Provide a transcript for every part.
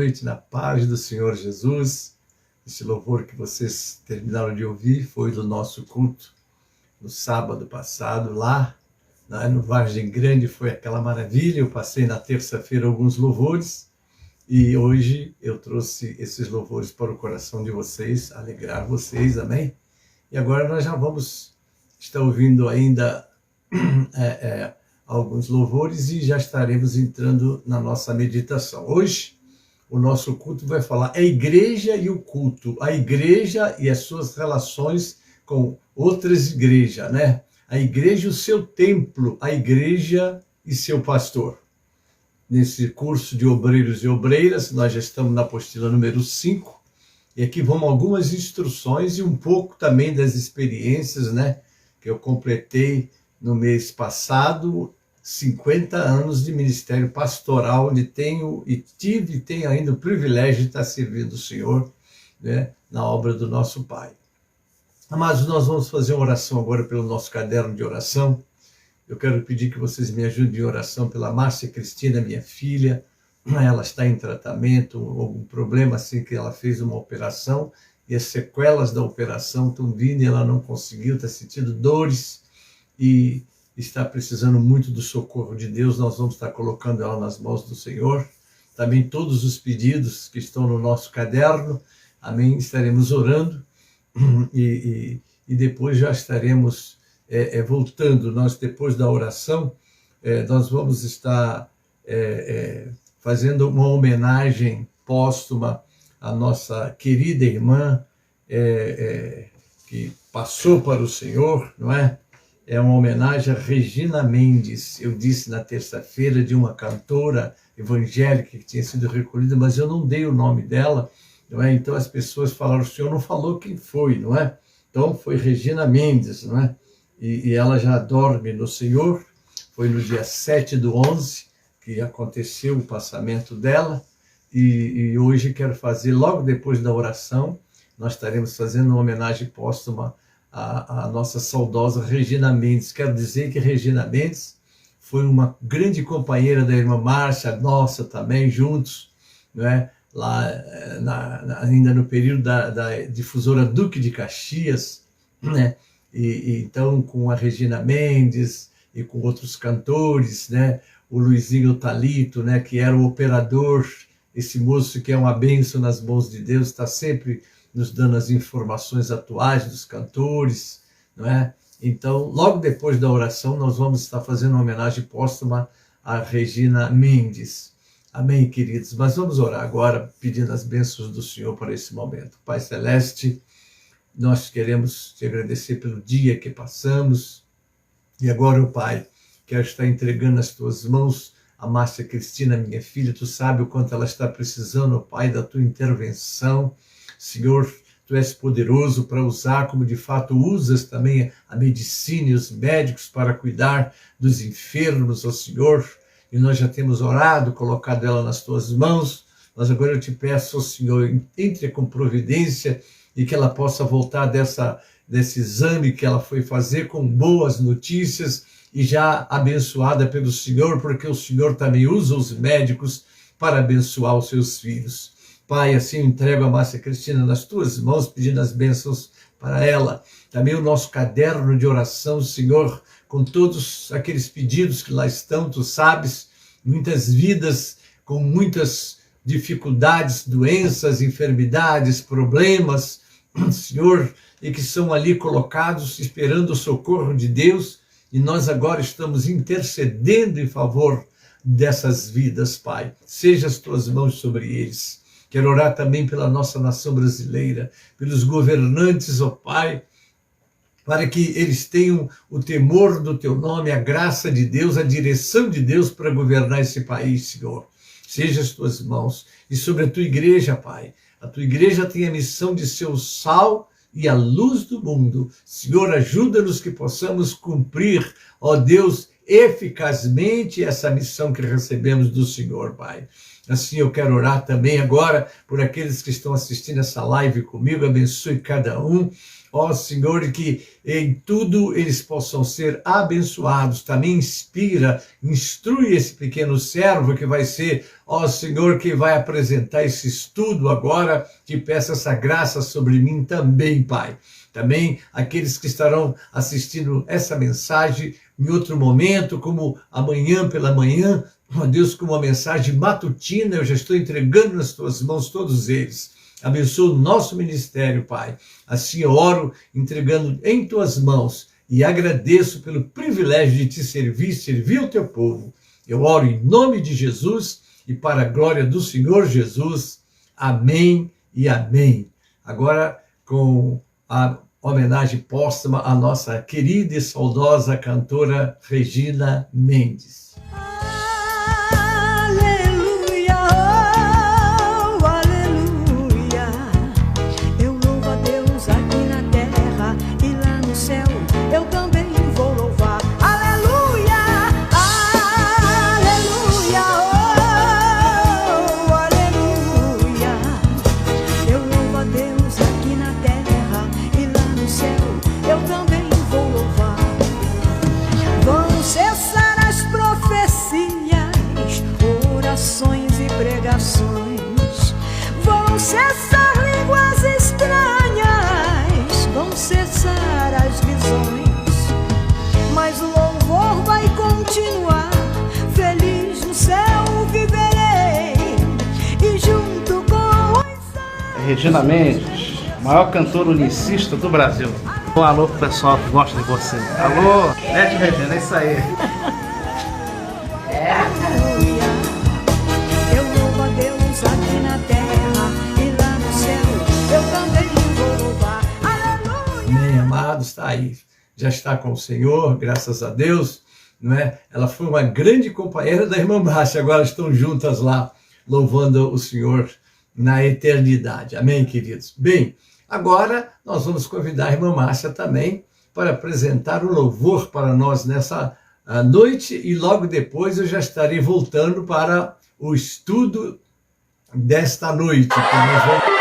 noite, na paz do Senhor Jesus. Esse louvor que vocês terminaram de ouvir foi do nosso culto no sábado passado, lá no Vargem Grande, foi aquela maravilha. Eu passei na terça-feira alguns louvores e hoje eu trouxe esses louvores para o coração de vocês, alegrar vocês, amém? E agora nós já vamos estar ouvindo ainda alguns louvores e já estaremos entrando na nossa meditação. Hoje, o nosso culto vai falar a igreja e o culto, a igreja e as suas relações com outras igrejas, né? A igreja e o seu templo, a igreja e seu pastor. Nesse curso de obreiros e obreiras, nós já estamos na apostila número 5, e aqui vão algumas instruções e um pouco também das experiências, né, que eu completei no mês passado, 50 anos de ministério pastoral, onde tenho e tenho ainda o privilégio de estar servindo o Senhor, né, na obra do nosso Pai. Amados, nós vamos fazer uma oração agora pelo nosso caderno de oração. Eu quero pedir que vocês me ajudem em oração pela Márcia Cristina, minha filha. Ela está em tratamento, algum problema assim que ela fez uma operação e as sequelas da operação estão vindo e ela não conseguiu, está sentindo dores e está precisando muito do socorro de Deus. Nós vamos estar colocando ela nas mãos do Senhor. Também todos os pedidos que estão no nosso caderno, amém, estaremos orando e depois já estaremos voltando. Nós, depois da oração, nós vamos estar fazendo uma homenagem póstuma à nossa querida irmã que passou para o Senhor, não é? É uma homenagem a Regina Mendes. Eu disse na terça-feira de uma cantora evangélica que tinha sido recolhida, mas eu não dei o nome dela, não é? Então as pessoas falaram, o senhor não falou quem foi, não é? Então foi Regina Mendes, não é? E ela já dorme no Senhor. Foi no dia 7/11 que aconteceu o passamento dela, e hoje quero fazer, logo depois da oração, nós estaremos fazendo uma homenagem póstuma a nossa saudosa Regina Mendes. Quero dizer que Regina Mendes foi uma grande companheira da irmã Márcia, nossa também, juntos, né? Lá ainda no período da difusora Duque de Caxias, né? E então com a Regina Mendes e com outros cantores, né? O Luizinho Talito, né? Que era o operador, esse moço que é uma bênção nas mãos de Deus, está sempre nos dando as informações atuais dos cantores, não é? Então, logo depois da oração, nós vamos estar fazendo uma homenagem póstuma a Regina Mendes. Amém, queridos? Mas vamos orar agora, pedindo as bênçãos do Senhor para esse momento. Pai Celeste, nós queremos te agradecer pelo dia que passamos, e agora, oh Pai, quero estar entregando nas tuas mãos a Márcia Cristina, minha filha. Tu sabe o quanto ela está precisando, oh Pai, da tua intervenção. Senhor, tu és poderoso para usar, como de fato usas também a medicina e os médicos para cuidar dos enfermos, ó Senhor. E nós já temos orado, colocado ela nas tuas mãos. Mas agora eu te peço, ó Senhor, entre com providência e que ela possa voltar desse exame que ela foi fazer com boas notícias e já abençoada pelo Senhor, porque o Senhor também usa os médicos para abençoar os seus filhos. Pai, assim eu entrego a Márcia Cristina nas tuas mãos, pedindo as bênçãos para ela. Também o nosso caderno de oração, Senhor, com todos aqueles pedidos que lá estão, tu sabes, muitas vidas com muitas dificuldades, doenças, enfermidades, problemas, Senhor, e que são ali colocados esperando o socorro de Deus, e nós agora estamos intercedendo em favor dessas vidas, Pai. Seja as tuas mãos sobre eles. Quero orar também pela nossa nação brasileira, pelos governantes, ó Pai, para que eles tenham o temor do teu nome, a graça de Deus, a direção de Deus para governar esse país, Senhor. Seja as tuas mãos. E sobre a tua igreja, Pai. A tua igreja tem a missão de ser o sal e a luz do mundo. Senhor, ajuda-nos que possamos cumprir, ó Deus, eficazmente essa missão que recebemos do Senhor, Pai. Assim eu quero orar também agora por aqueles que estão assistindo essa live comigo, abençoe cada um. Ó Senhor, e que em tudo eles possam ser abençoados. Também inspira, instrui esse pequeno servo que vai ser, ó Senhor, que vai apresentar esse estudo agora. Te peço essa graça sobre mim também, Pai. Também aqueles que estarão assistindo essa mensagem em outro momento, como amanhã pela manhã, ó Deus, com uma mensagem matutina, eu já estou entregando nas tuas mãos todos eles. Abençoa o nosso ministério, Pai. Assim eu oro, entregando em tuas mãos e agradeço pelo privilégio de te servir o teu povo. Eu oro em nome de Jesus e para a glória do Senhor Jesus. Amém e amém. Agora, com a homenagem póstuma à nossa querida e saudosa cantora Regina Mendes. Vão cessar línguas estranhas, vão cessar as visões, mas o louvor vai continuar. Feliz no céu viverei e junto com os... Regina Mendes, maior cantora unicista do Brasil. Um alô pro pessoal que gosta de você. Alô, Nete Regina, é isso aí. Está aí, já está com o Senhor, graças a Deus, não é? Ela foi uma grande companheira da irmã Márcia, agora estão juntas lá, louvando o Senhor na eternidade, amém, queridos? Bem, agora nós vamos convidar a irmã Márcia também para apresentar o louvor para nós nessa noite, e logo depois eu já estarei voltando para o estudo desta noite, que nós vamos...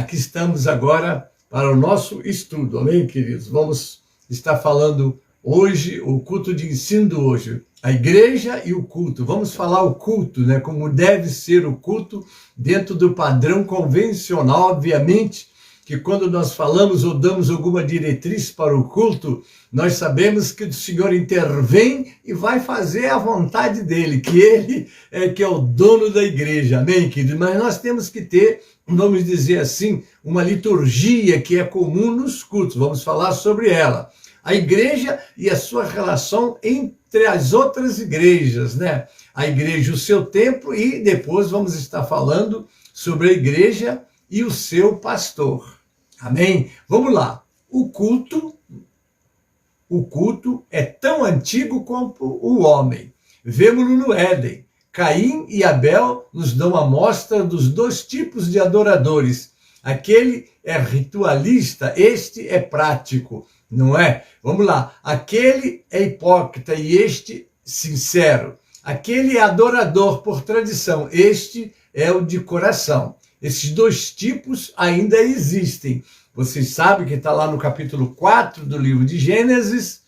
aqui estamos agora para o nosso estudo, amém, queridos? Vamos estar falando hoje, o culto de ensino de hoje, a igreja e o culto. Vamos falar o culto, né? Como deve ser o culto dentro do padrão convencional, obviamente, que quando nós falamos ou damos alguma diretriz para o culto, nós sabemos que o Senhor intervém e vai fazer a vontade dele, que ele é que é o dono da igreja, amém, querido? Mas nós temos que ter, vamos dizer assim, uma liturgia que é comum nos cultos, vamos falar sobre ela. A igreja e a sua relação entre as outras igrejas, né? A igreja, o seu templo, e depois vamos estar falando sobre a igreja e o seu pastor. Amém? Vamos lá. O culto é tão antigo quanto o homem. Vemo-lo no Éden. Caim e Abel nos dão a mostra dos dois tipos de adoradores. Aquele é ritualista, este é prático, não é? Vamos lá. Aquele é hipócrita e este sincero. Aquele é adorador por tradição, este é o de coração. Esses dois tipos ainda existem. Vocês sabem que está lá no capítulo 4 do livro de Gênesis,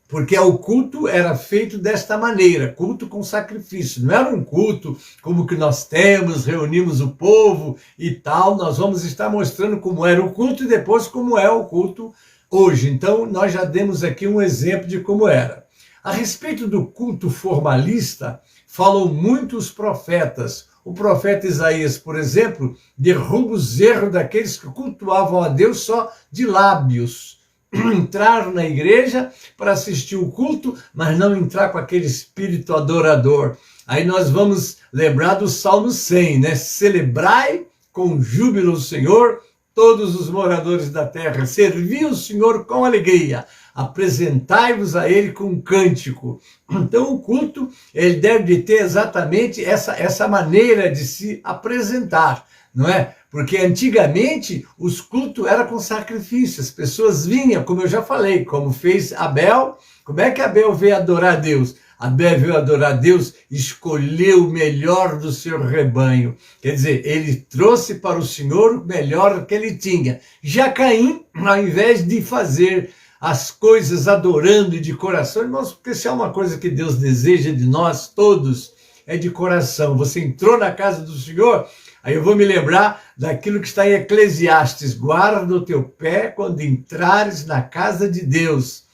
porque o culto era feito desta maneira, culto com sacrifício. Não era um culto como que nós temos, reunimos o povo e tal. Nós vamos estar mostrando como era o culto e depois como é o culto hoje. Então, nós já demos aqui um exemplo de como era. A respeito do culto formalista, falam muito os profetas. O profeta Isaías, por exemplo, derruba os erros daqueles que cultuavam a Deus só de lábios. Entrar na igreja para assistir o culto, mas não entrar com aquele espírito adorador. Aí nós vamos lembrar do Salmo 100, né? Celebrai com júbilo o Senhor, todos os moradores da terra. Servi o Senhor com alegria. Apresentai-vos a ele com cântico. Então o culto, ele deve ter exatamente essa maneira de se apresentar, não é? Porque antigamente os cultos eram com sacrifício, as pessoas vinham, como eu já falei, como fez Abel. Como é que Abel veio adorar a Deus? Abel veio adorar a Deus, escolheu o melhor do seu rebanho. Quer dizer, ele trouxe para o Senhor o melhor que ele tinha. Já Caim, ao invés de fazer as coisas adorando e de coração, irmãos, porque se é uma coisa que Deus deseja de nós todos, é de coração. Você entrou na casa do Senhor, aí eu vou me lembrar daquilo que está em Eclesiastes: guarda o teu pé quando entrares na casa de Deus.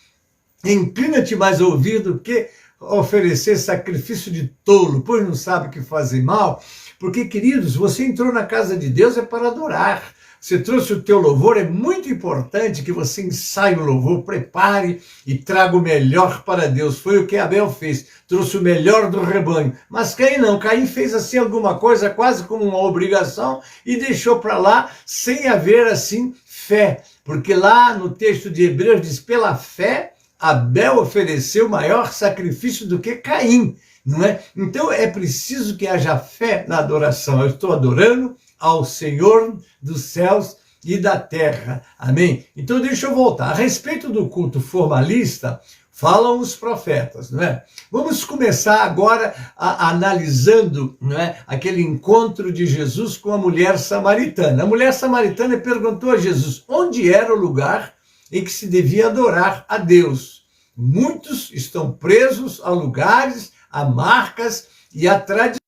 Inclina-te mais ao ouvido do que oferecer sacrifício de tolo, pois não sabe o que fazer mal. Porque, queridos, você entrou na casa de Deus é para adorar. Você trouxe o teu louvor, é muito importante que você ensaie o louvor, prepare e traga o melhor para Deus. Foi o que Abel fez, trouxe o melhor do rebanho. Mas Caim não, Caim fez assim alguma coisa quase como uma obrigação e deixou para lá sem haver assim fé. Porque lá no texto de Hebreus diz, pela fé, Abel ofereceu maior sacrifício do que Caim, não é? Então é preciso que haja fé na adoração. Eu estou adorando ao Senhor dos céus e da terra. Amém? Então deixa eu voltar. A respeito do culto formalista, falam os profetas, não é? Vamos começar agora analisando, não é, aquele encontro de Jesus com a mulher samaritana. A mulher samaritana perguntou a Jesus onde era o lugar em que se devia adorar a Deus. Muitos estão presos a lugares, a marcas e a tradição.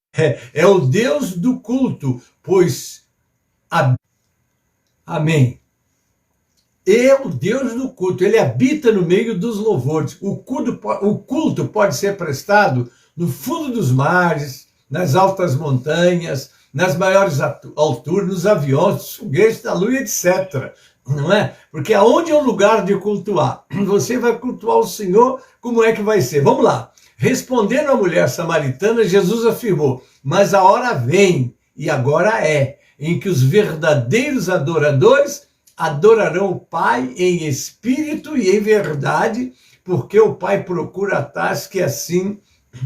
É o Deus do culto, pois... Amém. É o Deus do culto, ele habita no meio dos louvores. O culto pode ser prestado no fundo dos mares, nas altas montanhas, nas maiores alturas, nos aviões, nos foguetes da lua, etc. Não é? Porque aonde é o lugar de cultuar? Você vai cultuar o Senhor, como é que vai ser? Vamos lá. Respondendo à mulher samaritana, Jesus afirmou, mas a hora vem, e agora é, em que os verdadeiros adoradores adorarão o Pai em espírito e em verdade, porque o Pai procura tais que assim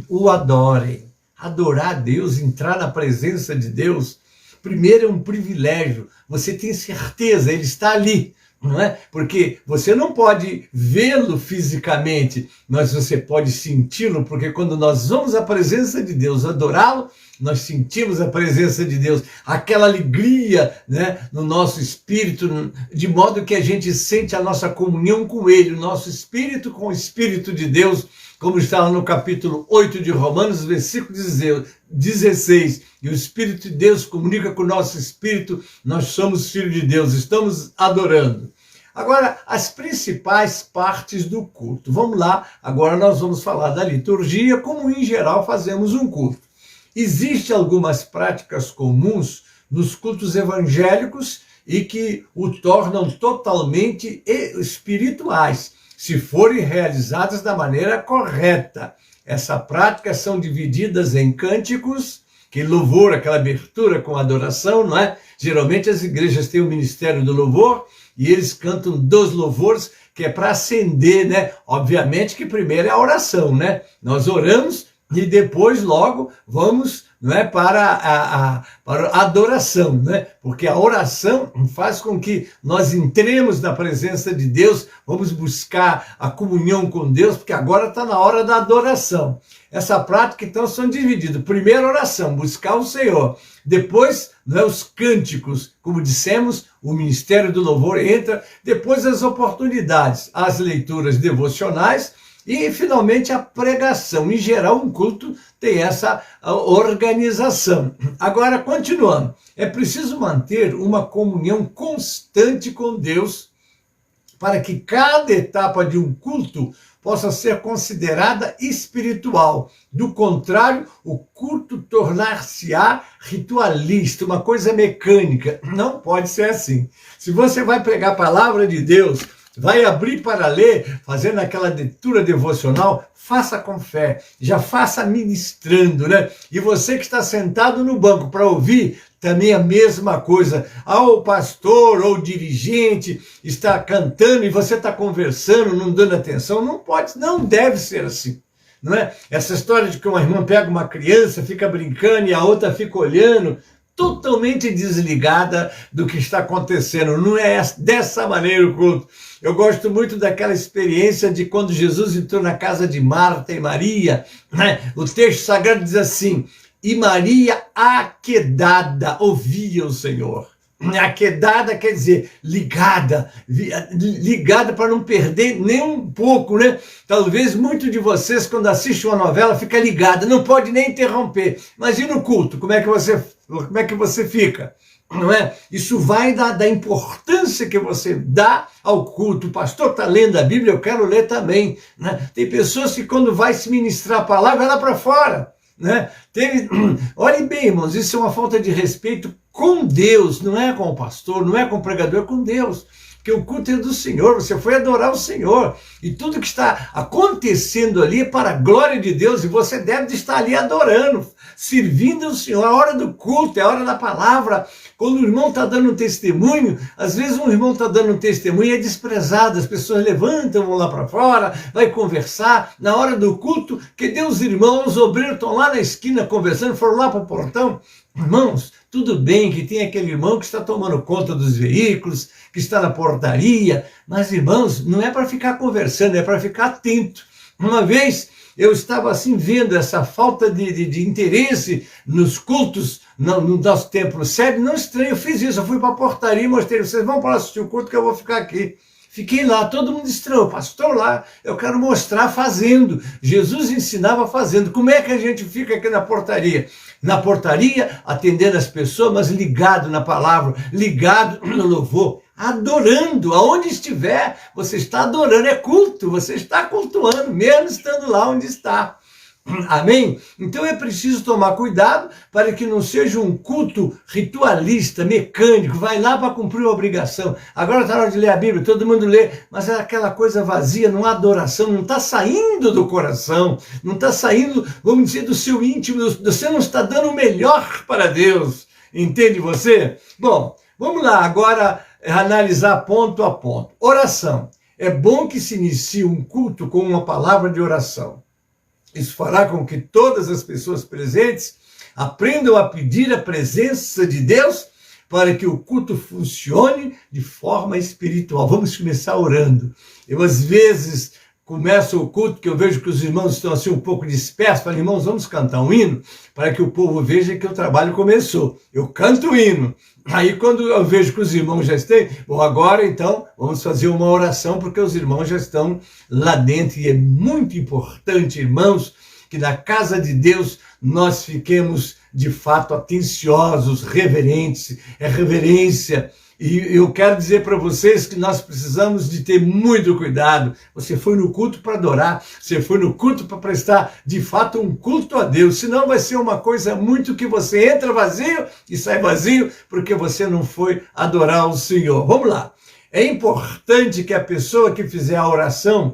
o adorem. Adorar a Deus, entrar na presença de Deus, primeiro é um privilégio, você tem certeza, ele está ali. Não é? Porque você não pode vê-lo fisicamente, mas você pode senti-lo, porque quando nós vamos à presença de Deus adorá-lo, nós sentimos a presença de Deus, aquela alegria, né, no nosso espírito, de modo que a gente sente a nossa comunhão com Ele, o nosso espírito com o Espírito de Deus, como está lá no capítulo 8 de Romanos, versículo 16. E o Espírito de Deus comunica com o nosso espírito, nós somos filhos de Deus, estamos adorando. Agora, as principais partes do culto. Vamos lá, agora nós vamos falar da liturgia, como em geral fazemos um culto. Existem algumas práticas comuns nos cultos evangélicos e que o tornam totalmente espirituais, se forem realizadas da maneira correta. Essa prática são divididas em cânticos, que louvor, aquela abertura com adoração, não é? Geralmente as igrejas têm o ministério do louvor e eles cantam 2 louvores, que é para acender, né? Obviamente que primeiro é a oração, né? Nós oramos e depois logo vamos, não é, para a adoração, né? Porque a oração faz com que nós entremos na presença de Deus, vamos buscar a comunhão com Deus, porque agora está na hora da adoração. Essa prática, então, são divididas. Primeiro, a oração, buscar o Senhor. Depois, não é, os cânticos, como dissemos, o ministério do louvor entra. Depois, as oportunidades, as leituras devocionais. E, finalmente, a pregação. Em geral, um culto tem essa organização. Agora, continuando, é preciso manter uma comunhão constante com Deus para que cada etapa de um culto possa ser considerada espiritual. Do contrário, o culto tornar-se-á ritualista, uma coisa mecânica. Não pode ser assim. Se você vai pregar a palavra de Deus, vai abrir para ler, fazendo aquela leitura devocional, faça com fé, já faça ministrando, né? E você que está sentado no banco para ouvir, também a mesma coisa. O pastor ou o dirigente está cantando e você está conversando, não dando atenção, não pode, não deve ser assim. Não é? Essa história de que uma irmã pega uma criança, fica brincando e a outra fica olhando, totalmente desligada do que está acontecendo. Não é dessa maneira o culto. Eu gosto muito daquela experiência de quando Jesus entrou na casa de Marta e Maria, né? O texto sagrado diz assim: e Maria, aquedada, ouvia o Senhor. Aquedada quer dizer ligada para não perder nem um pouco, né? Talvez muitos de vocês, quando assistem uma novela, fica ligado, não pode nem interromper. Imagina o culto, como é que você fica? Não é? Isso vai da importância que você dá ao culto. O pastor está lendo a Bíblia, eu quero ler também, né? Tem pessoas que quando vai se ministrar a palavra, vai lá para fora, né? Olhem bem, irmãos, isso é uma falta de respeito com Deus, não é com o pastor, não é com o pregador, é com Deus. Porque o culto é do Senhor, você foi adorar o Senhor. E tudo que está acontecendo ali é para a glória de Deus, e você deve estar ali adorando, servindo o Senhor. A hora do culto, é a hora da palavra. Quando o irmão está dando um testemunho, às vezes um irmão está dando um testemunho e é desprezado, as pessoas levantam, vão lá para fora, vai conversar. Na hora do culto, que Deus, irmãos, os obreiros estão lá na esquina conversando, foram lá para o portão. Irmãos, tudo bem que tem aquele irmão que está tomando conta dos veículos, que está na portaria, mas, irmãos, não é para ficar conversando, é para ficar atento. Uma vez eu estava assim vendo essa falta de interesse nos cultos no nosso templo sede, não estranho, eu fiz isso, eu fui para a portaria e mostrei, vocês vão para lá assistir o culto que eu vou ficar aqui. Fiquei lá, todo mundo estranhou, pastor lá, eu quero mostrar fazendo. Jesus ensinava fazendo. Como é que a gente fica aqui na portaria? Na portaria, atendendo as pessoas, mas ligado na palavra, ligado no louvor, adorando, aonde estiver, você está adorando, é culto, você está cultuando, mesmo estando lá onde está. Amém? Então é preciso tomar cuidado para que não seja um culto ritualista, mecânico, vai lá para cumprir uma obrigação. Agora está na hora de ler a Bíblia, todo mundo lê, mas é aquela coisa vazia, não há adoração, não está saindo do coração, não está saindo, vamos dizer, do seu íntimo, você não está dando o melhor para Deus. Entende você? Bom, vamos lá agora analisar ponto a ponto. Oração. É bom que se inicie um culto com uma palavra de oração. Isso fará com que todas as pessoas presentes aprendam a pedir a presença de Deus para que o culto funcione de forma espiritual. Vamos começar orando. Eu, às vezes, começa o culto, que eu vejo que os irmãos estão assim um pouco dispersos, falo, irmãos, vamos cantar um hino para que o povo veja que o trabalho começou. Eu canto o hino. Aí quando eu vejo que os irmãos já estão, bom, agora então vamos fazer uma oração, porque os irmãos já estão lá dentro. E é muito importante, irmãos, que na casa de Deus nós fiquemos de fato atenciosos, reverentes, é reverência. E eu quero dizer para vocês que nós precisamos de ter muito cuidado. Você foi no culto para adorar, você foi no culto para prestar de fato um culto a Deus, senão vai ser uma coisa muito que você entra vazio e sai vazio, porque você não foi adorar o Senhor. Vamos lá. É importante que a pessoa que fizer a oração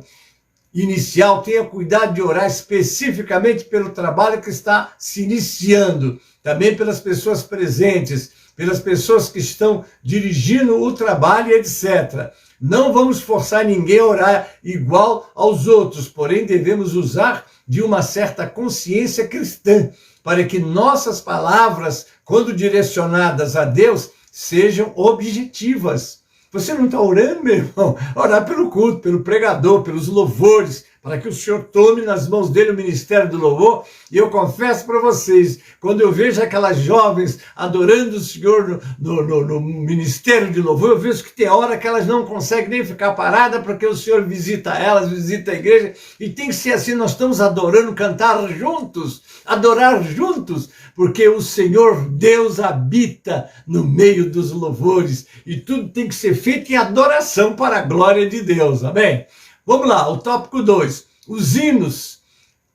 inicial tenha cuidado de orar especificamente pelo trabalho que está se iniciando, também pelas pessoas presentes, pelas pessoas que estão dirigindo o trabalho, etc. Não vamos forçar ninguém a orar igual aos outros, porém devemos usar de uma certa consciência cristã, para que nossas palavras, quando direcionadas a Deus, sejam objetivas. Você não está orando, meu irmão? Orar pelo culto, pelo pregador, pelos louvores, para que o Senhor tome nas mãos dele o ministério do louvor. E eu confesso para vocês, quando eu vejo aquelas jovens adorando o Senhor no ministério de louvor, eu vejo que tem hora que elas não conseguem nem ficar paradas, porque o Senhor visita elas, visita a igreja, e tem que ser assim, nós estamos adorando, cantar juntos, adorar juntos, porque o Senhor Deus habita no meio dos louvores, e tudo tem que ser feito em adoração para a glória de Deus, amém? Vamos lá, o tópico 2, os hinos.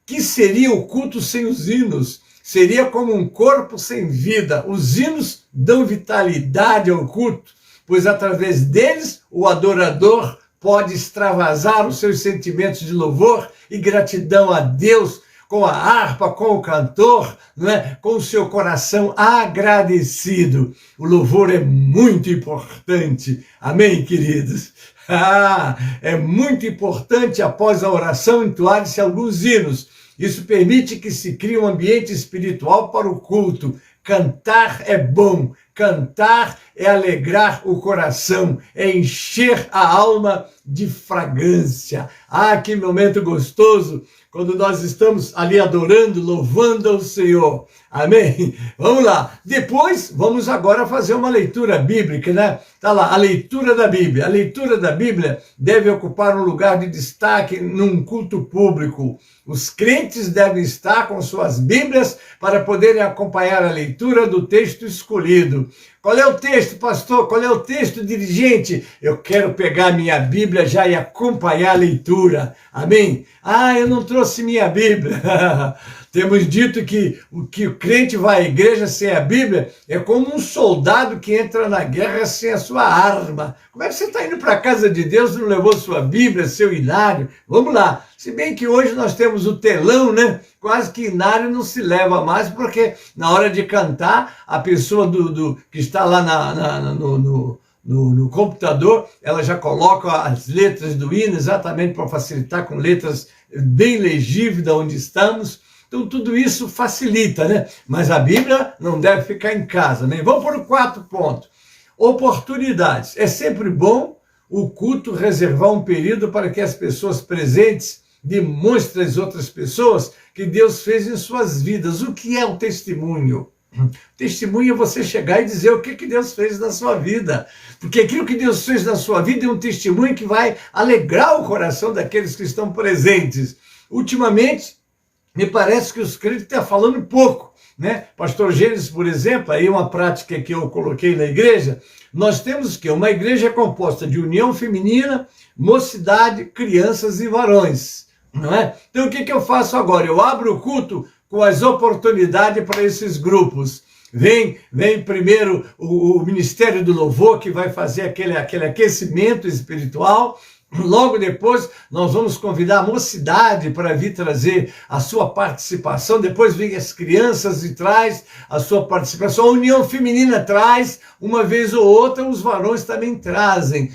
Que seria o culto sem os hinos? Seria como um corpo sem vida. Os hinos dão vitalidade ao culto, pois através deles o adorador pode extravasar os seus sentimentos de louvor e gratidão a Deus, com a harpa, com o cantor, não é? Com o seu coração agradecido. O louvor é muito importante. Amém, queridos? É muito importante, após a oração, entoar-se alguns hinos. Isso permite que se crie um ambiente espiritual para o culto. Cantar é bom, cantar é alegrar o coração, é encher a alma de fragrância. Que momento gostoso quando nós estamos ali adorando, louvando ao Senhor. Amém? Vamos lá. Depois, vamos agora fazer uma leitura bíblica, né? Tá lá, a leitura da Bíblia. A leitura da Bíblia deve ocupar um lugar de destaque num culto público. Os crentes devem estar com suas Bíblias para poderem acompanhar a leitura do texto escolhido. Qual é o texto, pastor? Qual é o texto, dirigente? Eu quero pegar minha Bíblia já e acompanhar a leitura. Amém? Eu não trouxe minha Bíblia. Temos dito que o crente vai à igreja sem a Bíblia é como um soldado que entra na guerra sem a sua arma. Como é que você está indo para a casa de Deus e não levou sua Bíblia, seu inário? Vamos lá. Se bem que hoje nós temos o telão, né? Quase que inário não se leva mais, porque na hora de cantar, a pessoa que está lá no computador, ela já coloca as letras do hino exatamente para facilitar, com letras bem legíveis de onde estamos. Então tudo isso facilita, né? Mas a Bíblia não deve ficar em casa, né? Vamos para o 4 ponto. Oportunidades. É sempre bom o culto reservar um período para que as pessoas presentes demonstrem às outras pessoas que Deus fez em suas vidas. O que é o testemunho? Testemunho é você chegar e dizer o que Deus fez na sua vida. Porque aquilo que Deus fez na sua vida é um testemunho que vai alegrar o coração daqueles que estão presentes. Ultimamente, me parece que os crentes estão falando pouco, né? Pastor Gênesis, por exemplo, aí uma prática que eu coloquei na igreja, nós temos que uma igreja composta de união feminina, mocidade, crianças e varões, não é? Então o que eu faço agora? Eu abro o culto com as oportunidades para esses grupos. Vem primeiro o Ministério do Louvor, que vai fazer aquele aquecimento espiritual. Logo depois, nós vamos convidar a mocidade para vir trazer a sua participação. Depois vem as crianças e traz a sua participação. A união feminina traz, uma vez ou outra, os varões também trazem.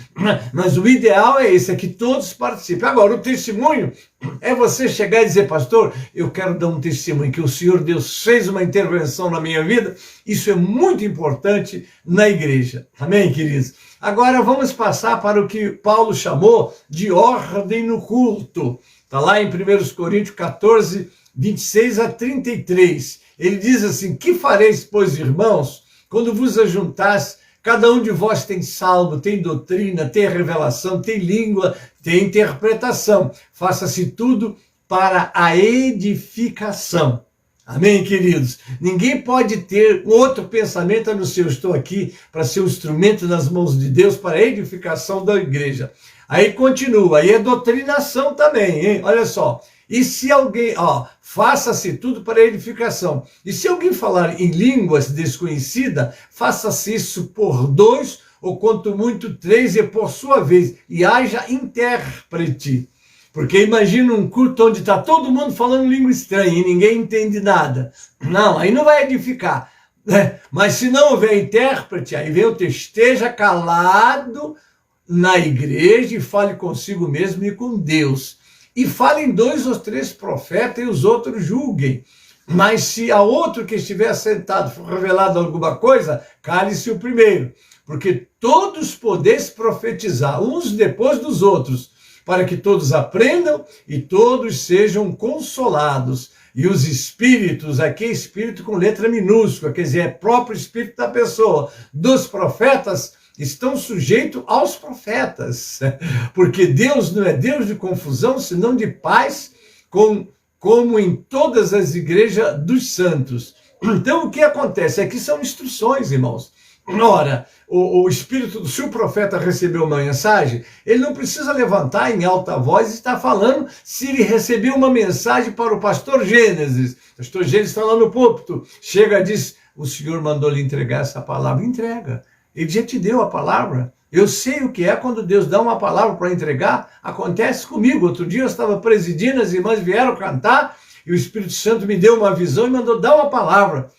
Mas o ideal é esse, é que todos participem. Agora, o testemunho é você chegar e dizer, pastor, eu quero dar um testemunho que o Senhor Deus fez uma intervenção na minha vida. Isso é muito importante na igreja. Amém, queridos? Agora vamos passar para o que Paulo chamou de ordem no culto. Está lá em 1 Coríntios 14, 26 a 33. Ele diz assim: que fareis, pois, irmãos, quando vos ajuntares? Cada um de vós tem salmo, tem doutrina, tem revelação, tem língua, tem interpretação. Faça-se tudo para a edificação. Amém, queridos? Ninguém pode ter outro pensamento a não ser: eu estou aqui para ser um instrumento nas mãos de Deus para a edificação da igreja. Aí continua, aí é doutrinação também, hein? Olha só. E se alguém, faça-se tudo para a edificação. E se alguém falar em línguas desconhecidas, faça-se isso por 2, ou quanto muito 3, e por sua vez, e haja intérprete. Porque imagina um culto onde está todo mundo falando língua estranha e ninguém entende nada. Não, aí não vai edificar. Né? Mas se não houver intérprete, aí vem o texto: esteja calado na igreja e fale consigo mesmo e com Deus. E falem 2 ou 3 profetas e os outros julguem. Mas se a outro que estiver sentado for revelado alguma coisa, cale-se o primeiro. Porque todos podeis profetizar, uns depois dos outros, para que todos aprendam e todos sejam consolados. E os espíritos, aqui é espírito com letra minúscula, quer dizer, é próprio espírito da pessoa, dos profetas, estão sujeitos aos profetas. Porque Deus não é Deus de confusão, senão de paz, como em todas as igrejas dos santos. Então, o que acontece? Aqui são instruções, irmãos. Ora, o Espírito, se o profeta recebeu uma mensagem, ele não precisa levantar em alta voz e estar falando se ele recebeu uma mensagem para o pastor Gênesis. O pastor Gênesis está lá no púlpito, chega e diz: o Senhor mandou lhe entregar essa palavra. Entrega. Ele já te deu a palavra. Eu sei o que é quando Deus dá uma palavra para entregar. Acontece comigo. Outro dia eu estava presidindo, as irmãs vieram cantar e o Espírito Santo me deu uma visão e mandou dar uma palavra.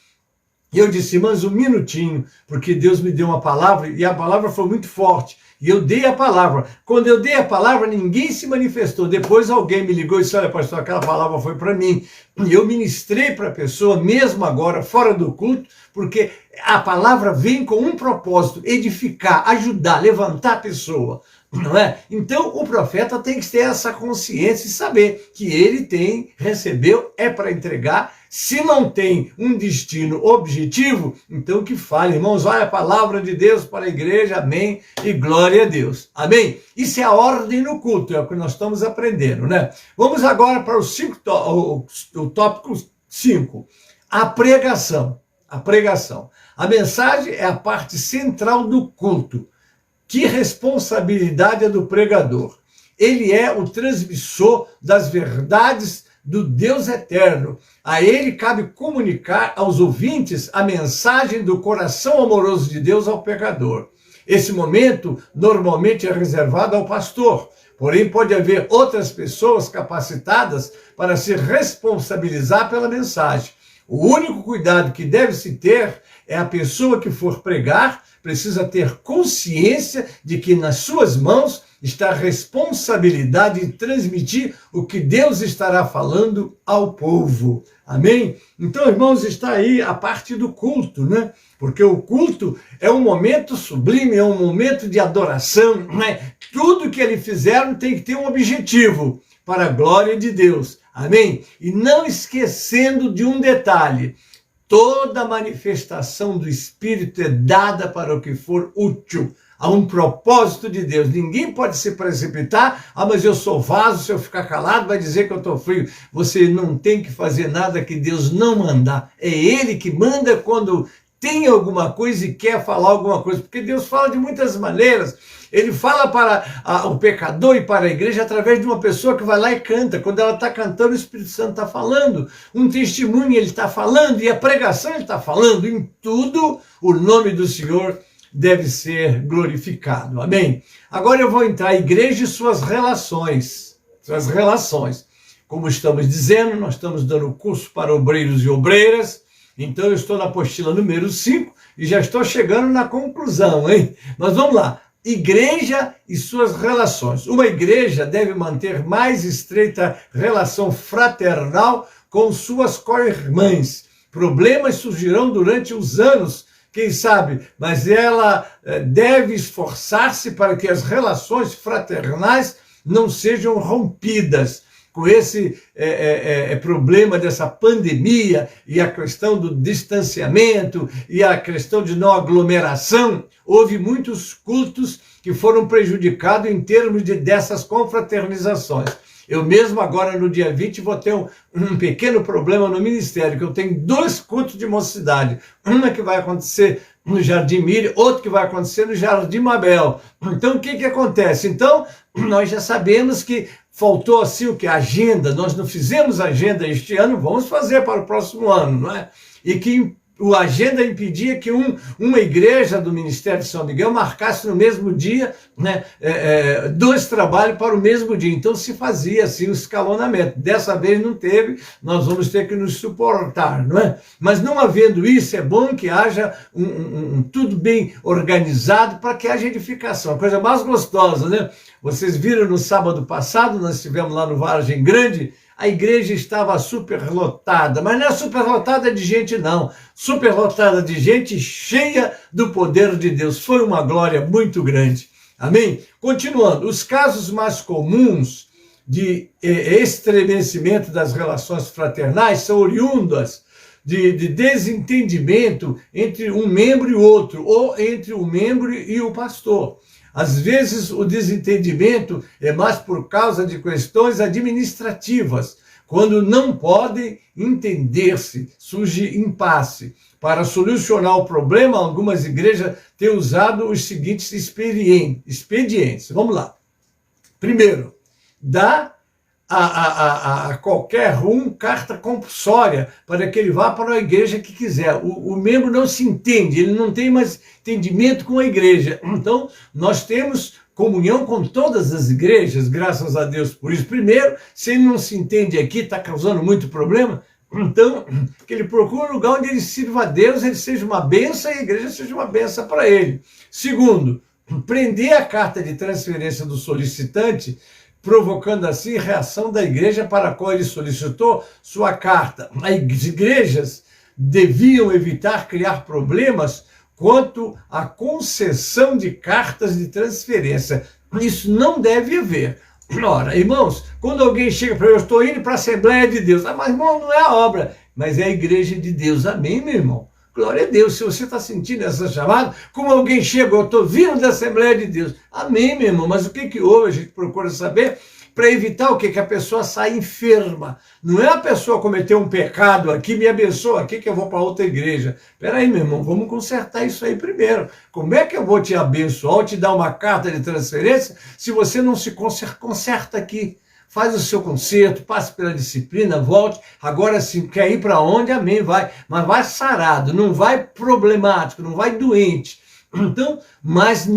E eu disse: irmãs, um minutinho, porque Deus me deu uma palavra e a palavra foi muito forte. E eu dei a palavra. Quando eu dei a palavra, ninguém se manifestou. Depois alguém me ligou e disse: olha, pastor, aquela palavra foi para mim. E eu ministrei para a pessoa, mesmo agora, fora do culto, porque a palavra vem com um propósito: edificar, ajudar, levantar a pessoa. Não é? Então o profeta tem que ter essa consciência e saber que ele recebeu, é para entregar. Se não tem um destino objetivo, então que fale. Irmãos, olha a palavra de Deus para a igreja, amém, e glória a Deus, amém. Isso é a ordem no culto, é o que nós estamos aprendendo, né? Vamos agora para o tópico 5, a pregação. A pregação. A mensagem é a parte central do culto. Que responsabilidade é do pregador? Ele é o transmissor das verdades do Deus eterno. A ele cabe comunicar aos ouvintes a mensagem do coração amoroso de Deus ao pecador. Esse momento normalmente é reservado ao pastor, porém pode haver outras pessoas capacitadas para se responsabilizar pela mensagem. O único cuidado que deve se ter é a pessoa que for pregar precisa ter consciência de que nas suas mãos está a responsabilidade de transmitir o que Deus estará falando ao povo. Amém? Então, irmãos, está aí a parte do culto, né? Porque o culto é um momento sublime, é um momento de adoração, né? Tudo que eles fizeram tem que ter um objetivo, para a glória de Deus. Amém? E não esquecendo de um detalhe: toda manifestação do Espírito é dada para o que for útil. Há um propósito de Deus. Ninguém pode se precipitar: mas eu sou vaso, se eu ficar calado vai dizer que eu estou frio. Você não tem que fazer nada que Deus não mandar. É Ele que manda quando tem alguma coisa e quer falar alguma coisa. Porque Deus fala de muitas maneiras. Ele fala para o pecador e para a igreja através de uma pessoa que vai lá e canta. Quando ela está cantando, o Espírito Santo está falando. Um testemunho ele está falando, e a pregação ele está falando. Em tudo, o nome do Senhor deve ser glorificado. Amém? Agora eu vou entrar, igreja e suas relações. Suas relações. Como estamos dizendo, nós estamos dando curso para obreiros e obreiras. Então eu estou na apostila número 5 e já estou chegando na conclusão, hein? Mas vamos lá. Igreja e suas relações. Uma igreja deve manter mais estreita relação fraternal com suas co-irmãs. Problemas surgirão durante os anos quem sabe, mas ela deve esforçar-se para que as relações fraternais não sejam rompidas com esse problema dessa pandemia e a questão do distanciamento e a questão de não aglomeração. Houve muitos cultos que foram prejudicados em termos dessas confraternizações. Eu mesmo agora no dia 20 vou ter um pequeno problema no ministério, que eu tenho 2 cultos de mocidade. Uma que vai acontecer no Jardim Miri, outro que vai acontecer no Jardim Mabel. Então o que acontece? Então nós já sabemos que faltou assim o que? Agenda. Nós não fizemos agenda este ano, vamos fazer para o próximo ano, não é? E que a agenda impedia que uma igreja do Ministério de São Miguel marcasse no mesmo dia, né, 2 trabalhos para o mesmo dia. Então se fazia assim o escalonamento. Dessa vez não teve, nós vamos ter que nos suportar, não é? Mas não havendo isso, é bom que haja tudo bem organizado para que haja edificação. A coisa mais gostosa, né? Vocês viram no sábado passado, nós estivemos lá no Vargem Grande, a igreja estava superlotada, mas não é superlotada de gente não, superlotada de gente cheia do poder de Deus. Foi uma glória muito grande. Amém? Continuando, os casos mais comuns de estremecimento das relações fraternais são oriundas de desentendimento entre um membro e outro, ou entre o membro e o pastor. Às vezes o desentendimento é mais por causa de questões administrativas. Quando não podem entender-se, surge impasse. Para solucionar o problema, algumas igrejas têm usado os seguintes expedientes. Vamos lá. Primeiro, dá a qualquer carta compulsória para que ele vá para a igreja que quiser. O membro não se entende, ele não tem mais entendimento com a igreja. Então, nós temos comunhão com todas as igrejas, graças a Deus por isso. Primeiro, se ele não se entende aqui, está causando muito problema, então, que ele procure um lugar onde ele sirva a Deus, ele seja uma bênção e a igreja seja uma bênção para ele. Segundo, prender a carta de transferência do solicitante, provocando assim reação da igreja para a qual ele solicitou sua carta. As igrejas deviam evitar criar problemas quanto à concessão de cartas de transferência. Isso não deve haver. Ora, irmãos, quando alguém chega para eu estou indo para a Assembleia de Deus, mas irmão, não é a obra, mas é a igreja de Deus. Amém, meu irmão? Glória a Deus. Se você está sentindo essa chamada, como alguém chega, eu estou vindo da Assembleia de Deus. Amém, meu irmão. Mas o que houve? A gente procura saber para evitar o quê? Que a pessoa saia enferma. Não é a pessoa cometer um pecado aqui, me abençoa aqui que eu vou para outra igreja. Espera aí, meu irmão, vamos consertar isso aí primeiro. Como é que eu vou te abençoar ou te dar uma carta de transferência se você não se conserta aqui? Faz o seu conserto, passe pela disciplina, volte. Agora sim, quer ir para onde? Amém, vai. Mas vai sarado, não vai problemático, não vai doente. Então, mas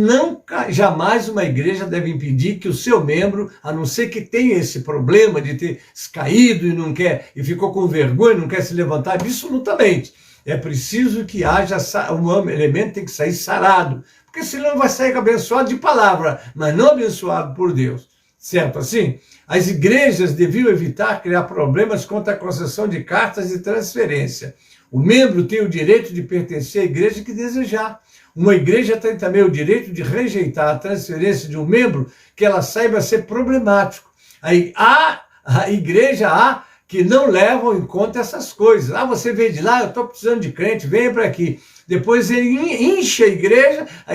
jamais uma igreja deve impedir que o seu membro, a não ser que tenha esse problema de ter caído e não quer, e ficou com vergonha, não quer se levantar, absolutamente. É preciso que haja, um elemento tem que sair sarado, porque senão vai sair abençoado de palavra, mas não abençoado por Deus. Certo assim? As igrejas deviam evitar criar problemas quanto à concessão de cartas de transferência. O membro tem o direito de pertencer à igreja que desejar. Uma igreja tem também o direito de rejeitar a transferência de um membro que ela saiba ser problemático. Aí a igreja há que não levam em conta essas coisas. Você veio de lá, eu estou precisando de crente, venha para aqui. Depois ele incha a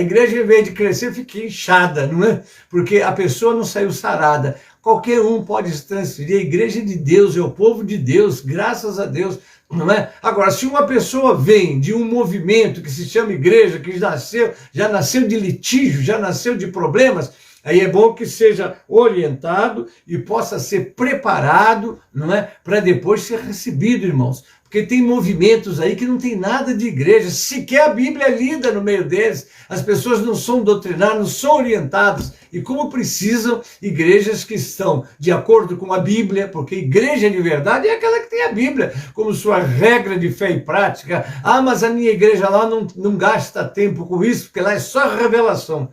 igreja em vez de crescer, fica inchada, não é? Porque a pessoa não saiu sarada. Qualquer um pode se transferir, a igreja de Deus, é o povo de Deus, graças a Deus, não é? Agora, se uma pessoa vem de um movimento que se chama igreja, que já nasceu de litígio, já nasceu de problemas, aí é bom que seja orientado e possa ser preparado, não é? Para depois ser recebido, irmãos. Porque tem movimentos aí que não tem nada de igreja, sequer a Bíblia é lida no meio deles, as pessoas não são doutrinadas, não são orientadas, e como precisam igrejas que estão de acordo com a Bíblia, porque igreja de verdade é aquela que tem a Bíblia como sua regra de fé e prática. Mas a minha igreja lá não gasta tempo com isso, porque lá é só revelação.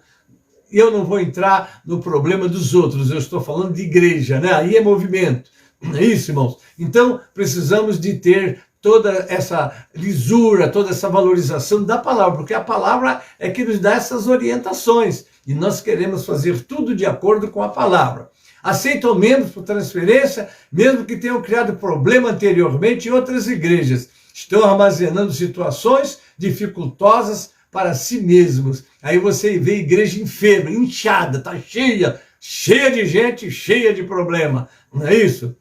E eu não vou entrar no problema dos outros, eu estou falando de igreja, né? Aí é movimento. É isso, irmãos. Então, precisamos de ter toda essa lisura, toda essa valorização da palavra, porque a palavra é que nos dá essas orientações, e nós queremos fazer tudo de acordo com a palavra. Aceitam membros por transferência, mesmo que tenham criado problema anteriormente em outras igrejas. Estão armazenando situações dificultosas para si mesmos. Aí você vê a igreja enferma, inchada, está cheia de gente, cheia de problema. Não é isso?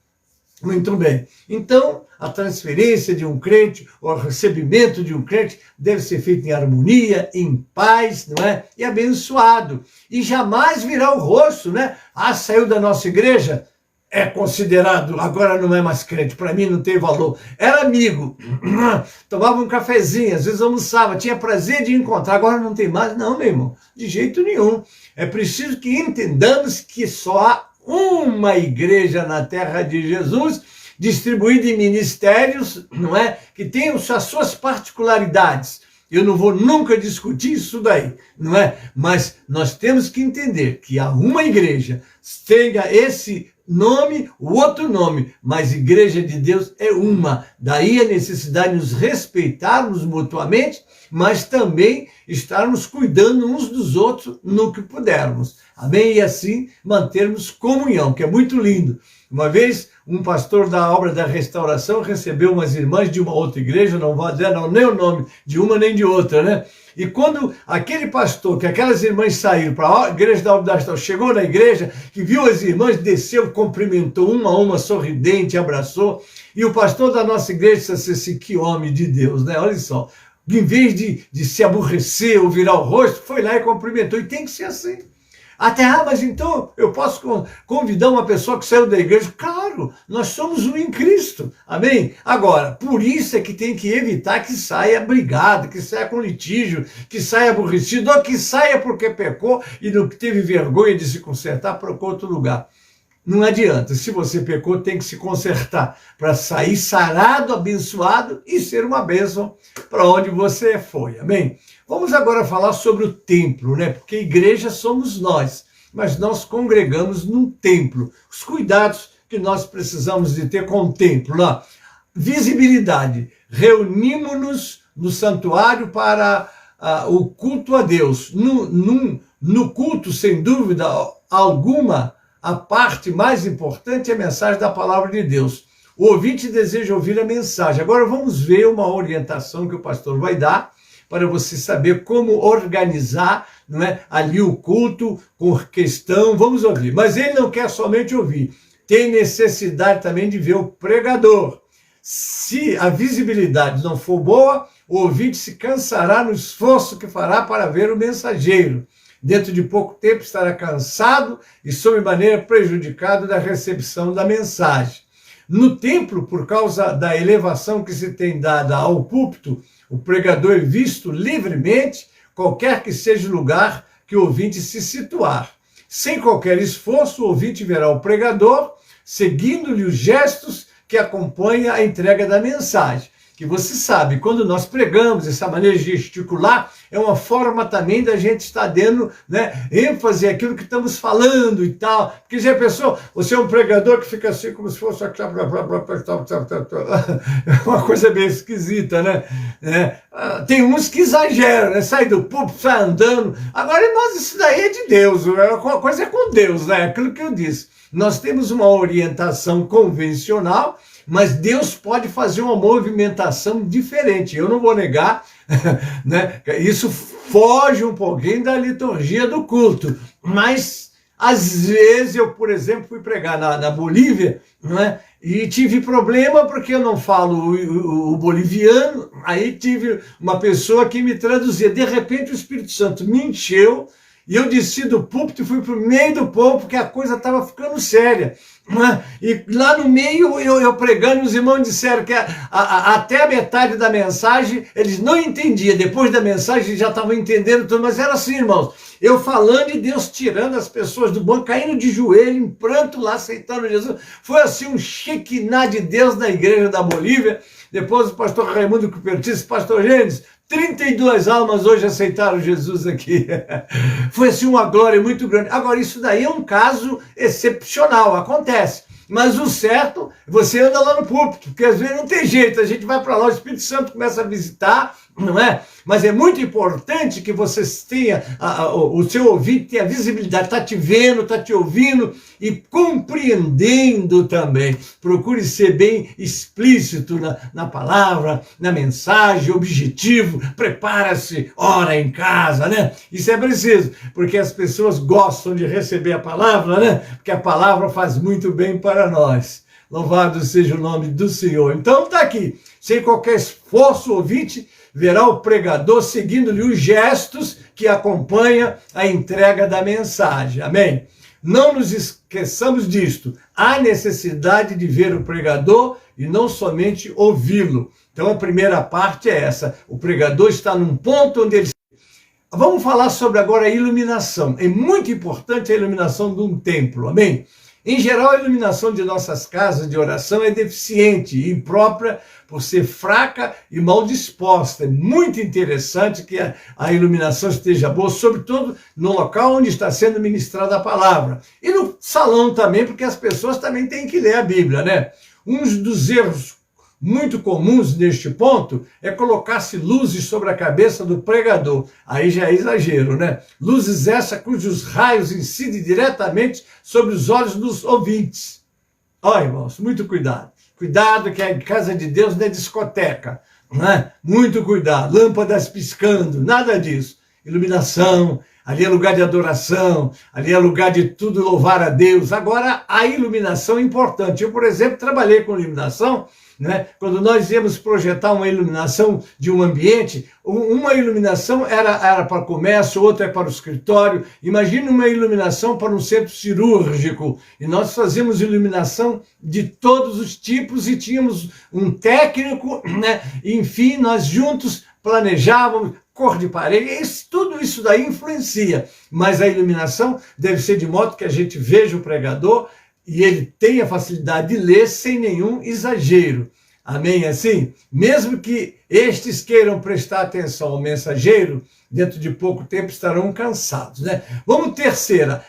Muito bem. Então, a transferência de um crente, ou o recebimento de um crente, deve ser feito em harmonia, em paz, não é? E abençoado. E jamais virar o rosto, né? Ah, saiu da nossa igreja, é considerado, agora não é mais crente, para mim não tem valor. Era amigo, tomava um cafezinho, às vezes almoçava, tinha prazer de encontrar, agora não tem mais. Não, meu irmão, de jeito nenhum. É preciso que entendamos que só há uma igreja na terra de Jesus, distribuída em ministérios, não é? Que tem as suas particularidades. Eu não vou nunca discutir isso daí, não é? Mas nós temos que entender que há uma igreja, tenha esse nome, o outro nome, mas igreja de Deus é uma. Daí a necessidade de nos respeitarmos mutuamente, mas também estarmos cuidando uns dos outros no que pudermos. Amém? E assim mantermos comunhão, que é muito lindo. Uma vez, um pastor da obra da restauração recebeu umas irmãs de uma outra igreja, não vou dizer nem o nome de uma nem de outra, né? E quando aquele pastor, que aquelas irmãs saíram para a igreja da obra da restauração, chegou na igreja, que viu as irmãs, desceu, cumprimentou uma a uma, sorridente, abraçou. E o pastor da nossa igreja disse assim, que homem de Deus, né? Olha só, em vez de se aborrecer ou virar o rosto, foi lá e cumprimentou. E tem que ser assim. Até, mas então eu posso convidar uma pessoa que saiu da igreja? Claro, nós somos um em Cristo, amém? Agora, por isso é que tem que evitar que saia brigado, que saia com litígio, que saia aborrecido, ou que saia porque pecou e não teve vergonha de se consertar, procurou outro lugar. Não adianta, se você pecou, tem que se consertar para sair sarado, abençoado e ser uma bênção para onde você foi, amém? Vamos agora falar sobre o templo, né? Porque igreja somos nós, mas nós congregamos num templo. Os cuidados que nós precisamos de ter com o templo, lá. Visibilidade, reunimos-nos no santuário para o culto a Deus. No culto, sem dúvida alguma, a parte mais importante é a mensagem da palavra de Deus. O ouvinte deseja ouvir a mensagem. Agora vamos ver uma orientação que o pastor vai dar para você saber como organizar, não é, ali o culto com questão. Vamos ouvir. Mas ele não quer somente ouvir. Tem necessidade também de ver o pregador. Se a visibilidade não for boa, o ouvinte se cansará no esforço que fará para ver o mensageiro. Dentro de pouco tempo estará cansado e sobremaneira prejudicado da recepção da mensagem. No templo, por causa da elevação que se tem dada ao púlpito, o pregador é visto livremente, qualquer que seja o lugar que o ouvinte se situar. Sem qualquer esforço, o ouvinte verá o pregador, seguindo-lhe os gestos que acompanham a entrega da mensagem. Que você sabe, quando nós pregamos, essa maneira de gesticular é uma forma também da gente estar dando, né, ênfase àquilo que estamos falando e tal. Porque já pensou, você é um pregador que fica assim como se fosse uma coisa bem esquisita, né? Tem uns que exageram, né? Sai do púlpito, sai andando. Agora, mas isso daí é de Deus, uma coisa é com Deus, né? Aquilo que eu disse. Nós temos uma orientação convencional, mas Deus pode fazer uma movimentação diferente. Eu não vou negar, né? Isso foge um pouquinho da liturgia do culto. Mas, às vezes, eu, por exemplo, fui pregar na Bolívia, né? E tive problema porque eu não falo o boliviano. Aí tive uma pessoa que me traduzia. De repente, o Espírito Santo me encheu. E eu desci do púlpito e fui para o meio do povo, porque a coisa estava ficando séria. E lá no meio, eu pregando, os irmãos disseram que até a metade da mensagem, eles não entendiam. Depois da mensagem, já estavam entendendo tudo. Mas era assim, irmãos, eu falando e Deus tirando as pessoas do banco, caindo de joelho, em pranto lá, aceitando Jesus. Foi assim um shekinah de Deus na igreja da Bolívia. Depois o pastor Raimundo Cupertino disse, pastor Gênesis, 32 almas hoje aceitaram Jesus aqui. Foi assim uma glória muito grande. Agora, isso daí é um caso excepcional, acontece. Mas o certo, você anda lá no púlpito, porque às vezes não tem jeito, a gente vai para lá, o Espírito Santo começa a visitar, não é? Mas é muito importante que você tenha, o seu ouvinte tenha visibilidade, está te vendo, está te ouvindo e compreendendo também. Procure ser bem explícito na palavra, na mensagem, objetivo, prepara-se, ora em casa, né? Isso é preciso, porque as pessoas gostam de receber a palavra, né? Porque a palavra faz muito bem para nós. Louvado seja o nome do Senhor. Então está aqui, sem qualquer esforço, o ouvinte verá o pregador seguindo-lhe os gestos que acompanham a entrega da mensagem. Amém? Não nos esqueçamos disto. Há necessidade de ver o pregador e não somente ouvi-lo. Então a primeira parte é essa. O pregador está num ponto onde ele... Vamos falar sobre agora a iluminação. É muito importante a iluminação de um templo. Amém? Em geral, a iluminação de nossas casas de oração é deficiente e imprópria por ser fraca e mal disposta. É muito interessante que a iluminação esteja boa, sobretudo no local onde está sendo ministrada a palavra. E no salão também, porque as pessoas também têm que ler a Bíblia, né? Um dos erros muito comuns neste ponto é colocar-se luzes sobre a cabeça do pregador. Aí já é exagero, né? Luzes essas cujos raios incidem diretamente sobre os olhos dos ouvintes. Olha, irmãos, muito cuidado. Cuidado que a casa de Deus não é discoteca, né? Muito cuidado. Lâmpadas piscando, nada disso. Iluminação, ali é lugar de adoração, ali é lugar de tudo louvar a Deus. Agora, a iluminação é importante. Eu, por exemplo, trabalhei com iluminação, né? Quando nós íamos projetar uma iluminação de um ambiente, uma iluminação era para o comércio, outra é para o escritório. Imagine uma iluminação para um centro cirúrgico. E nós fazíamos iluminação de todos os tipos e tínhamos um técnico, né? Enfim, nós juntos planejávamos cor de parede, tudo isso daí influencia. Mas a iluminação deve ser de modo que a gente veja o pregador e ele tenha facilidade de ler sem nenhum exagero. Amém? Assim, mesmo que estes queiram prestar atenção ao mensageiro, dentro de pouco tempo estarão cansados, né? Vamos terceira,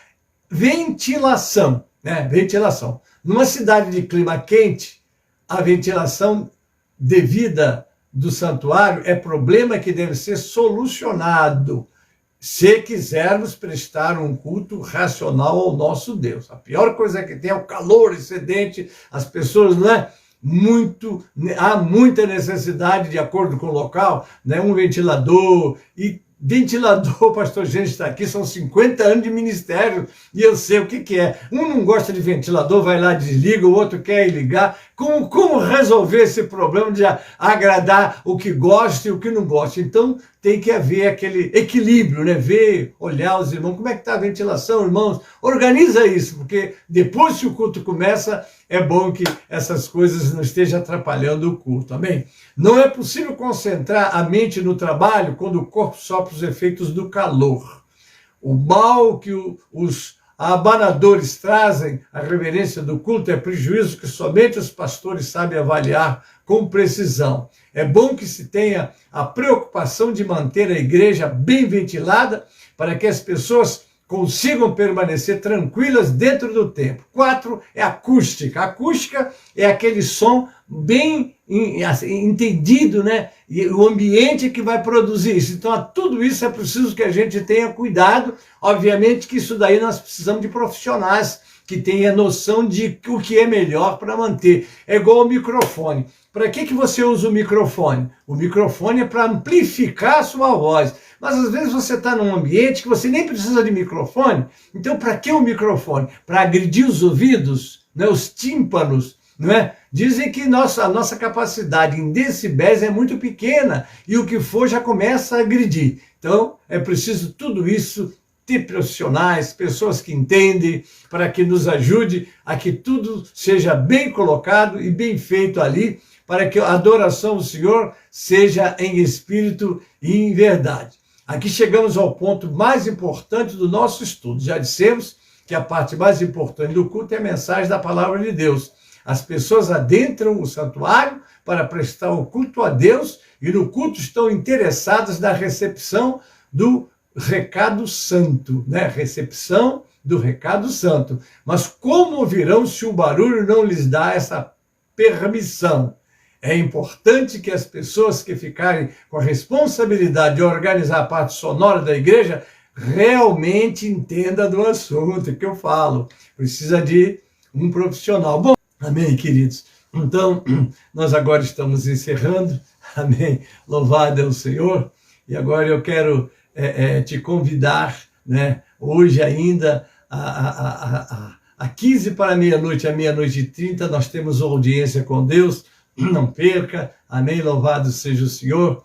ventilação, né? Ventilação. Numa cidade de clima quente, a ventilação devida do santuário é problema que deve ser solucionado se quisermos prestar um culto racional ao nosso Deus. A pior coisa que tem é o calor excedente, as pessoas, né? Há muita necessidade, de acordo com o local, né? Um ventilador. E ventilador, pastor Gente está aqui, são 50 anos de ministério e eu sei o que é. Um não gosta de ventilador, vai lá, desliga, o outro quer ir ligar. Como resolver esse problema de agradar o que gosta e o que não gosta? Então tem que haver aquele equilíbrio, né? Ver, olhar os irmãos, como é que está a ventilação, irmãos? Organiza isso, porque depois que o culto começa, é bom que essas coisas não estejam atrapalhando o culto, amém? Não é possível concentrar a mente no trabalho quando o corpo sofre os efeitos do calor. O mal que os abanadores trazem à reverência do culto é prejuízo que somente os pastores sabem avaliar com precisão. É bom que se tenha a preocupação de manter a igreja bem ventilada para que as pessoas consigam permanecer tranquilas dentro do templo. 4 é acústica. A acústica é aquele som bem entendido, né? E o ambiente que vai produzir isso. Então, a tudo isso é preciso que a gente tenha cuidado. Obviamente que isso daí nós precisamos de profissionais que tenham noção de o que é melhor para manter. É igual ao microfone. Para que você usa o microfone? O microfone é para amplificar a sua voz. Mas às vezes você está num ambiente que você nem precisa de microfone. Então, para que o microfone? Para agredir os ouvidos, né? Os tímpanos, não é? Dizem que a nossa capacidade em decibéis é muito pequena e o que for já começa a agredir. Então, é preciso tudo isso, ter profissionais, pessoas que entendem, para que nos ajude a que tudo seja bem colocado e bem feito ali, para que a adoração ao Senhor seja em espírito e em verdade. Aqui chegamos ao ponto mais importante do nosso estudo. Já dissemos que a parte mais importante do culto é a mensagem da palavra de Deus. As pessoas adentram o santuário para prestar o culto a Deus e no culto estão interessadas na recepção do recado santo, né? Recepção do recado santo. Mas como ouvirão se o barulho não lhes dá essa permissão? É importante que as pessoas que ficarem com a responsabilidade de organizar a parte sonora da igreja realmente entendam do assunto que eu falo. Precisa de um profissional. Bom, amém, queridos? Então, nós agora estamos encerrando. Amém. Louvado é o Senhor. E agora eu quero te convidar, né? Hoje ainda, a 15 para meia-noite, à meia-noite e 30, nós temos audiência com Deus. Não perca. Amém. Louvado seja o Senhor.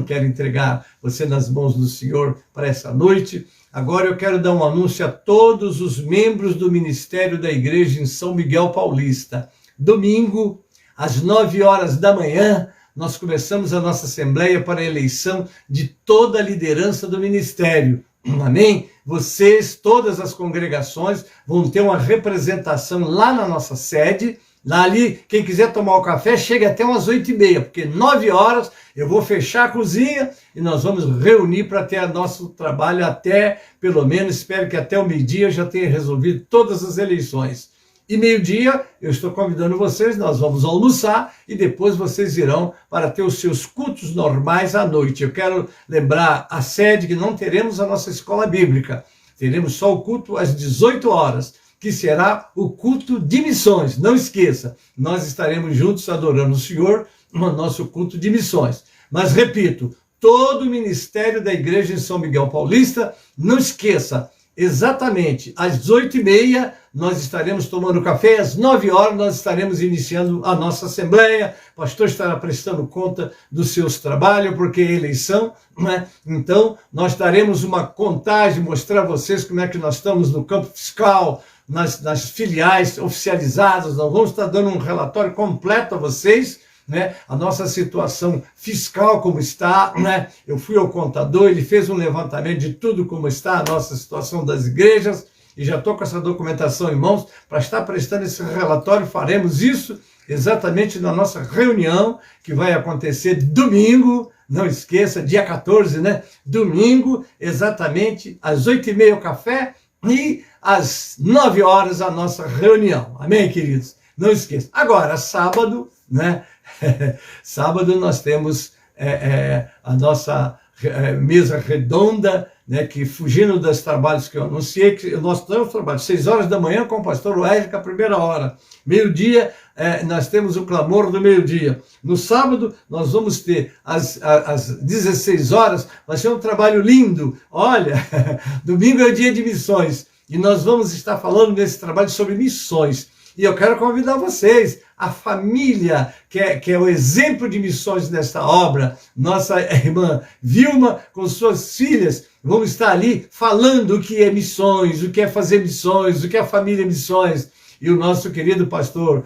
Quero entregar você nas mãos do Senhor para essa noite. Agora eu quero dar um anúncio a todos os membros do Ministério da Igreja em São Miguel Paulista. Domingo, às 9 horas da manhã, nós começamos a nossa assembleia para a eleição de toda a liderança do ministério. Amém? Vocês, todas as congregações, vão ter uma representação lá na nossa sede. Lá ali, quem quiser tomar o café, chega até umas 8h30, porque 9 horas eu vou fechar a cozinha e nós vamos reunir para ter nosso trabalho até, pelo menos, espero que até o meio-dia eu já tenha resolvido todas as eleições. E meio-dia, eu estou convidando vocês, nós vamos almoçar e depois vocês irão para ter os seus cultos normais à noite. Eu quero lembrar a sede que não teremos a nossa escola bíblica, teremos só o culto às 18 horas, que será o culto de missões. Não esqueça, nós estaremos juntos adorando o Senhor no nosso culto de missões. Mas repito, todo o ministério da igreja em São Miguel Paulista, não esqueça, exatamente às 8h30 nós estaremos tomando café, às 9 horas nós estaremos iniciando a nossa assembleia, o pastor estará prestando conta dos seus trabalhos, porque é eleição, né? Então nós daremos uma contagem, mostrar a vocês como é que nós estamos no campo fiscal, nas filiais oficializadas, nós vamos estar dando um relatório completo a vocês, né? A nossa situação fiscal como está, né? Eu fui ao contador, ele fez um levantamento de tudo como está a nossa situação das igrejas, e já estou com essa documentação em mãos para estar prestando esse relatório. Faremos isso exatamente na nossa reunião, que vai acontecer domingo, não esqueça, dia 14, né? Domingo, exatamente às 8h30 o café e às 9 horas a nossa reunião. Amém, queridos? Não esqueça. Agora, sábado, né? Sábado nós temos a nossa mesa redonda, né, que fugindo dos trabalhos que eu anunciei, que nós temos trabalho 6 horas da manhã com o pastor Wesley, a primeira hora. Meio-dia, nós temos o clamor do meio-dia. No sábado, nós vamos ter às 16 horas, vai ser um trabalho lindo. Olha, domingo é o dia de missões, e nós vamos estar falando nesse trabalho sobre missões. E eu quero convidar vocês, a família, que é o exemplo de missões nesta obra, nossa irmã Vilma com suas filhas, vamos estar ali falando o que é missões, o que é fazer missões, o que é família missões. E o nosso querido pastor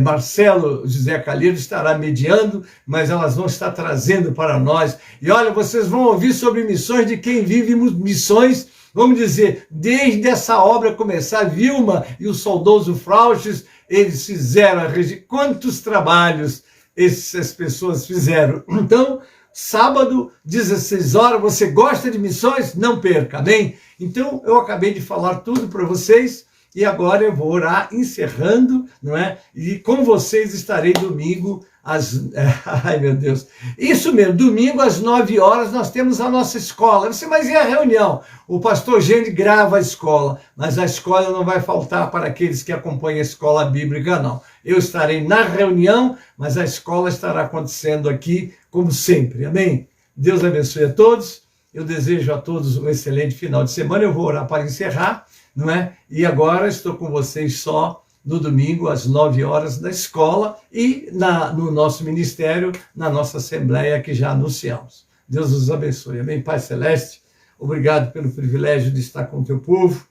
Marcelo José Calheiro estará mediando, mas elas vão estar trazendo para nós. E olha, vocês vão ouvir sobre missões de quem vive missões, vamos dizer, desde essa obra começar. Vilma e o saudoso Frauches, eles fizeram, quantos trabalhos essas pessoas fizeram. Então, sábado, 16 horas, você gosta de missões? Não perca, amém? Então, eu acabei de falar tudo para vocês, e agora eu vou orar, encerrando, não é? E com vocês estarei domingo ai meu Deus, isso mesmo, domingo às 9 horas nós temos a nossa escola. Mas e a reunião? O pastor Gene grava a escola, mas a escola não vai faltar para aqueles que acompanham a escola bíblica, não. Eu estarei na reunião, mas a escola estará acontecendo aqui como sempre, amém? Deus abençoe a todos, eu desejo a todos um excelente final de semana. Eu vou orar para encerrar, não é? E agora estou com vocês só no domingo, às 9 horas, na escola e no nosso ministério, na nossa assembleia que já anunciamos. Deus os abençoe. Amém, Pai Celeste? Obrigado pelo privilégio de estar com o teu povo.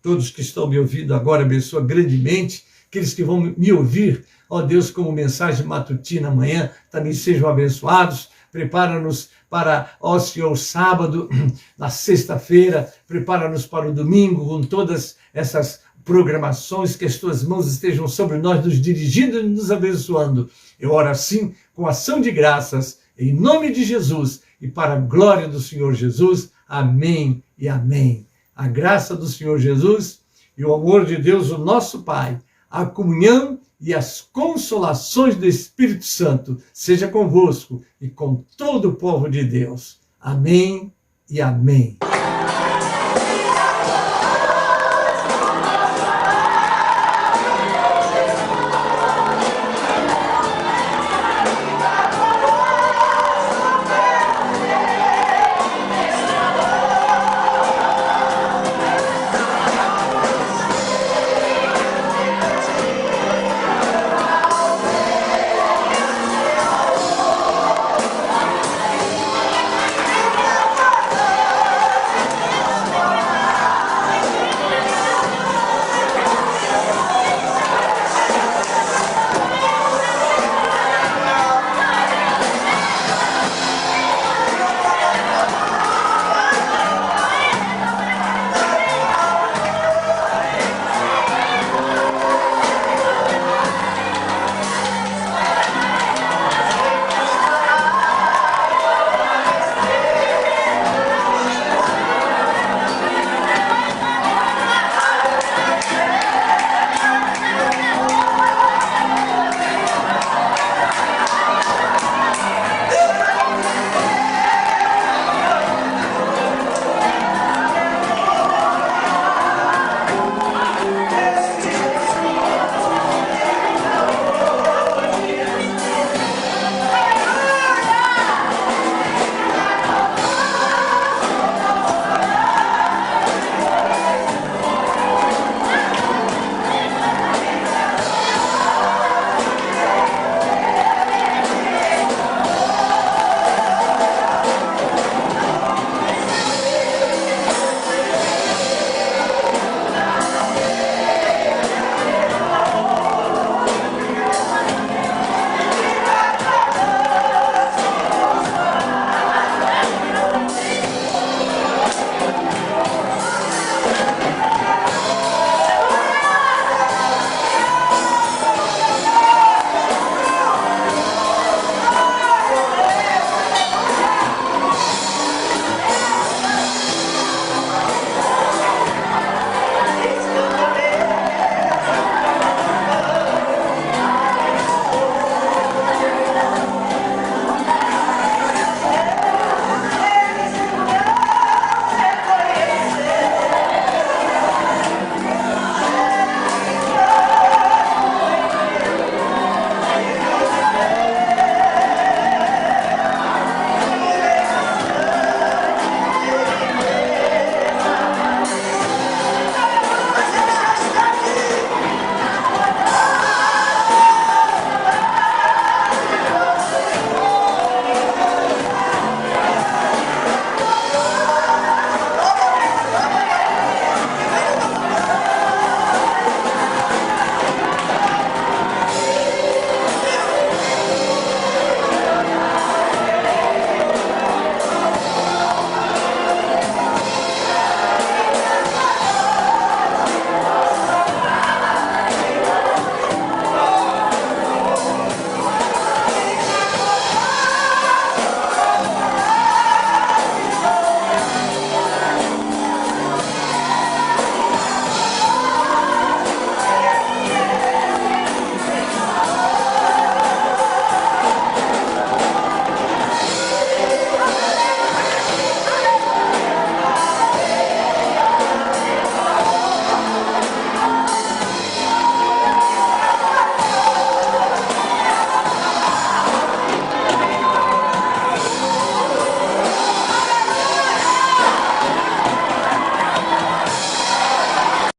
Todos que estão me ouvindo agora, abençoa grandemente. Aqueles que vão me ouvir, ó Deus, como mensagem matutina amanhã, também sejam abençoados. Prepara-nos para, ó Senhor, sábado, na sexta-feira. Prepara-nos para o domingo, com todas essas programações, que as tuas mãos estejam sobre nós, nos dirigindo e nos abençoando. Eu oro assim, com ação de graças, em nome de Jesus, e para a glória do Senhor Jesus. Amém e amém. A graça do Senhor Jesus e o amor de Deus, o nosso Pai, a comunhão e as consolações do Espírito Santo seja convosco e com todo o povo de Deus. Amém e amém.